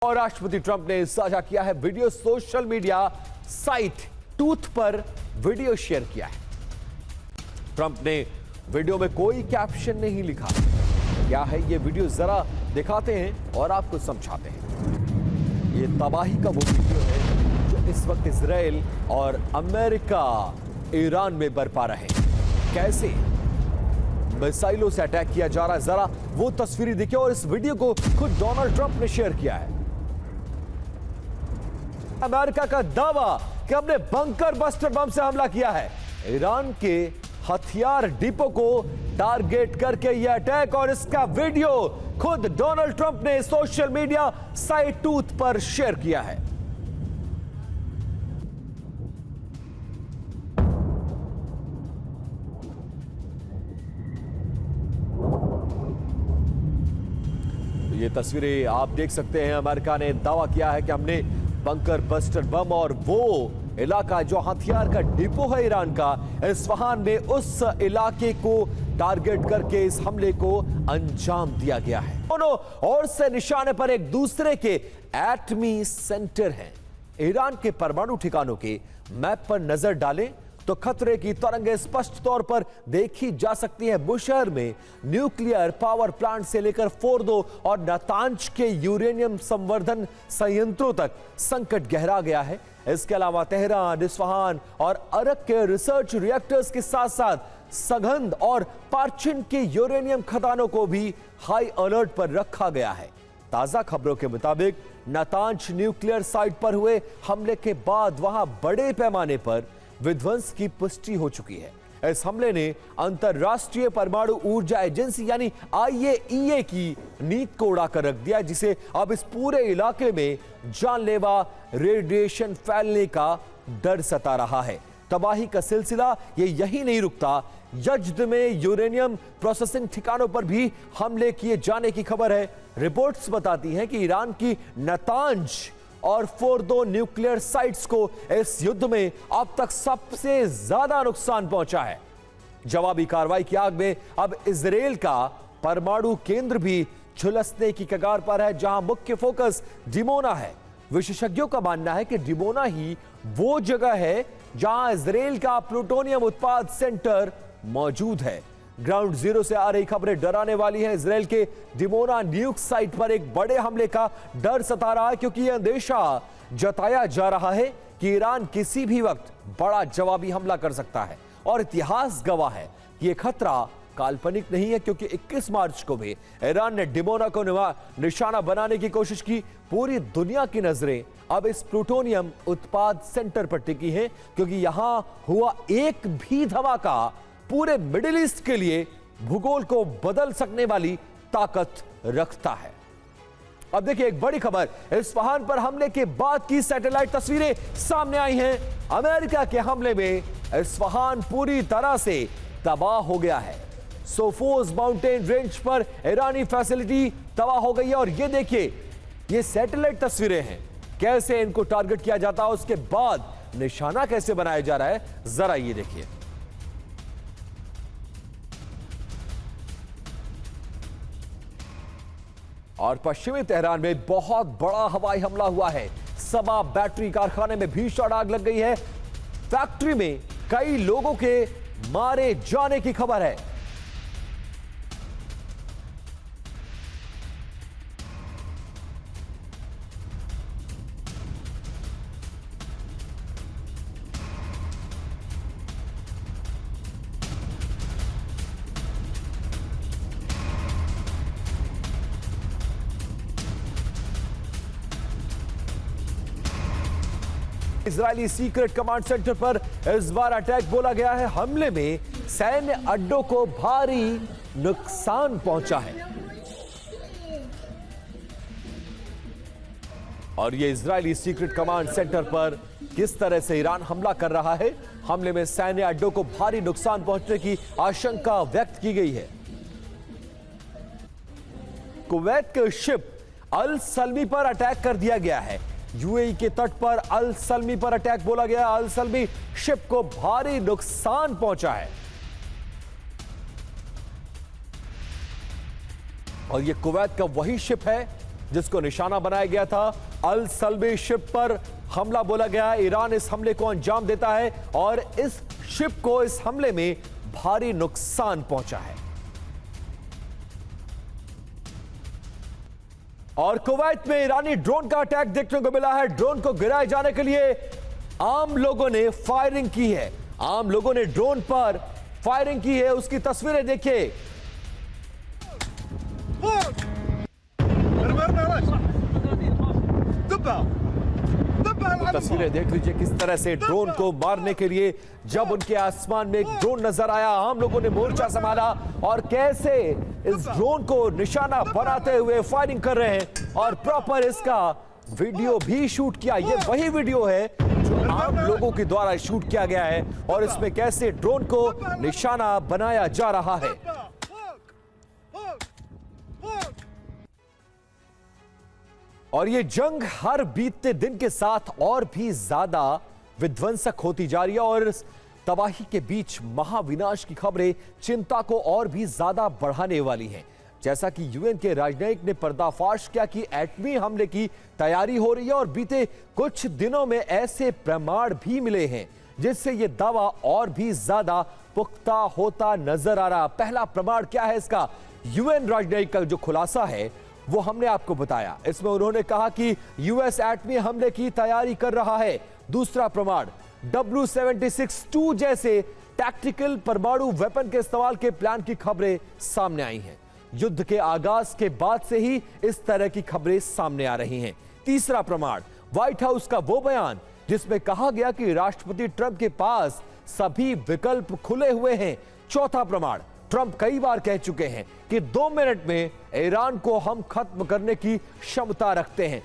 और राष्ट्रपति ट्रंप ने साझा किया है video. Social media site truth पर वीडियो शेयर किया है। ट्रंप ने वीडियो में कोई कैप्शन नहीं लिखा। क्या है ये वीडियो, जरा दिखाते हैं और आपको समझाते हैं। ये तबाही का वो वीडियो है जो इस वक्त इजराइल और अमेरिका ईरान में बरपा रहे हैं। कैसे मिसाइलों से अटैक किया जा रहा है, जरा वो तस्वीरें देखिए। और इस वीडियो को खुद डोनाल्ड ट्रंप ने शेयर किया है। अमेरिका का दावा कि हमने बंकर बस्टर बम से हमला किया है। ईरान के हथियार डिपो को टारगेट करके यह अटैक, और इसका वीडियो खुद डोनाल्ड ट्रंप ने सोशल मीडिया साइट ट्रूथ पर शेयर किया है। ये तस्वीरें आप देख सकते हैं। अमेरिका ने दावा किया है कि हमने बंकर बस्टर बम और वो इलाका जो हथियार का डिपो है ईरान का, इस्फहान में, उस इलाके को टारगेट करके इस हमले को अंजाम दिया गया है। दोनों ओर से निशाने पर एक दूसरे के एटमी सेंटर हैं। ईरान के परमाणु ठिकानों के मैप पर नजर डालें तो खतरे की तरंगें स्पष्ट तौर पर देखी जा सकती है। बुशहर में न्यूक्लियर पावर प्लांट से लेकर फोर्दो और नातांज के यूरेनियम संवर्धन संयंत्रों तक संकट गहरा गया है। इसके अलावा तेहरान, इस्फहान और अरक के रिसर्च रिएक्टर्स के साथ साथ सगंध और पार्चिन के यूरेनियम खदानों को भी हाई अलर्ट पर रखा गया है। ताजा खबरों के मुताबिक नातांज न्यूक्लियर साइट पर हुए हमले के बाद वहां बड़े पैमाने पर विध्वंस की पुष्टि हो चुकी है। इस हमले ने अंतरराष्ट्रीय परमाणु ऊर्जा एजेंसी यानी IAEA की नींद को उड़ाकर रख दिया, जिसे अब इस पूरे इलाके में जानलेवा रेडिएशन फैलने का डर सता रहा है। तबाही का सिलसिला ये यही नहीं रुकता। यज्द में यूरेनियम प्रोसेसिंग ठिकानों पर भी हमले किए जाने की खबर है। रिपोर्ट्स बताती हैं कि ईरान की नातांज और फोर्दो न्यूक्लियर साइट्स को इस युद्ध में अब तक सबसे ज्यादा नुकसान पहुंचा है। जवाबी कार्रवाई की आग में अब इजराइल का परमाणु केंद्र भी झुलसने की कगार पर है, जहां मुख्य फोकस डिमोना है। विशेषज्ञों का मानना है कि डिमोना ही वो जगह है जहां इजराइल का प्लूटोनियम उत्पाद सेंटर मौजूद है। ग्राउंड जीरो से आ रही खबरें डराने वाली हैं। इजराइल के डिमोना न्यूक साइट पर एक बड़े हमले का डर सता रहा है, क्योंकि यह अंदेशा जताया जा रहा है कि ईरान किसी भी वक्त बड़ा जवाबी हमला कर सकता है। और इतिहास गवाह है कि यह खतरा काल्पनिक नहीं है, क्योंकि 21 मार्च को भी ईरान ने डिमोना को निशाना बनाने की कोशिश की। पूरी दुनिया की नजरें अब इस प्लूटोनियम उत्पाद सेंटर पर टिकी हैं, क्योंकि यहां हुआ एक भी धमाका पूरे मिडिल ईस्ट के लिए भूगोल को बदल सकने वाली ताकत रखता है। अब देखिए एक बड़ी खबर, इस्फहान पर हमले के बाद की सैटेलाइट तस्वीरें सामने आई हैं। अमेरिका के हमले में इस्फहान पूरी तरह से तबाह हो गया है। सोफोज माउंटेन रेंज पर ईरानी फैसिलिटी तबाह हो गई है। और ये देखिए, ये सैटेलाइट तस्वीरें हैं, कैसे इनको टारगेट किया जाता है, उसके बाद निशाना कैसे बनाया जा रहा है, जरा ये देखिए। और पश्चिमी तेहरान में बहुत बड़ा हवाई हमला हुआ है। सबा बैटरी कारखाने में भीषण आग लग गई है। फैक्ट्री में कई लोगों के मारे जाने की खबर है। इजरायली सीक्रेट कमांड सेंटर पर इस बार अटैक बोला गया है। हमले में सैन्य अड्डों को भारी नुकसान पहुंचा है। और ये इजरायली सीक्रेट कमांड सेंटर पर किस तरह से ईरान हमला कर रहा है, हमले में सैन्य अड्डों को भारी नुकसान पहुंचने की आशंका व्यक्त की गई है। कुवैत के शिप अल सलमी पर अटैक कर दिया गया है। यूएई के तट पर अल सलमी पर अटैक बोला गया। अल सलमी शिप को भारी नुकसान पहुंचा है। और यह कुवैत का वही शिप है जिसको निशाना बनाया गया था। अल सल्बी शिप पर हमला बोला गया। ईरान इस हमले को अंजाम देता है और इस शिप को इस हमले में भारी नुकसान पहुंचा है। और कुवैत में ईरानी ड्रोन का अटैक देखने को मिला है। ड्रोन को गिराए जाने के लिए आम लोगों ने फायरिंग की है। आम लोगों ने ड्रोन पर फायरिंग की है। उसकी तस्वीरें देखिए। तस्वीरें देख लीजिए किस तरह से ड्रोन को मारने के लिए जब उनके आसमान में एक ड्रोन नजर आया, आम लोगों ने मोर्चा संभाला और कैसे इस ड्रोन को निशाना बनाते हुए फायरिंग कर रहे हैं और प्रॉपर इसका वीडियो भी शूट किया। ये वही वीडियो है जो आम लोगों के द्वारा शूट किया गया है और इसमें कैसे ड्रोन को निशाना बनाया जा रहा है। और ये जंग हर बीतते दिन के साथ और भी ज्यादा विध्वंसक होती जा रही है और इस तबाही के बीच महाविनाश की खबरें चिंता को और भी ज्यादा बढ़ाने वाली हैं। जैसा कि यूएन के राजनयिक ने पर्दाफाश किया कि एटमी हमले की तैयारी हो रही है और बीते कुछ दिनों में ऐसे प्रमाण भी मिले हैं जिससे यह दावा और भी ज्यादा पुख्ता होता नजर आ रहा। पहला प्रमाण क्या है इसका? यूएन राजनयिक का जो खुलासा है वो हमने आपको बताया। इसमें उन्होंने कहा कि यूएस एटमी हमले की तैयारी कर रहा है। दूसरा प्रमाण W76-2 जैसे टैक्टिकल परमाणु वेपन के इस्तेमाल के प्लान की खबरें सामने आई हैं। युद्ध के आगाज के बाद से ही इस तरह की खबरें सामने आ रही हैं। तीसरा प्रमाण व्हाइट हाउस का वो बयान जिसमें कहा गया कि राष्ट्रपति ट्रंप के पास सभी विकल्प खुले हुए हैं। चौथा प्रमाण ट्रंप कई बार कह चुके हैं कि 2 मिनट में ईरान को हम खत्म करने की क्षमता रखते हैं।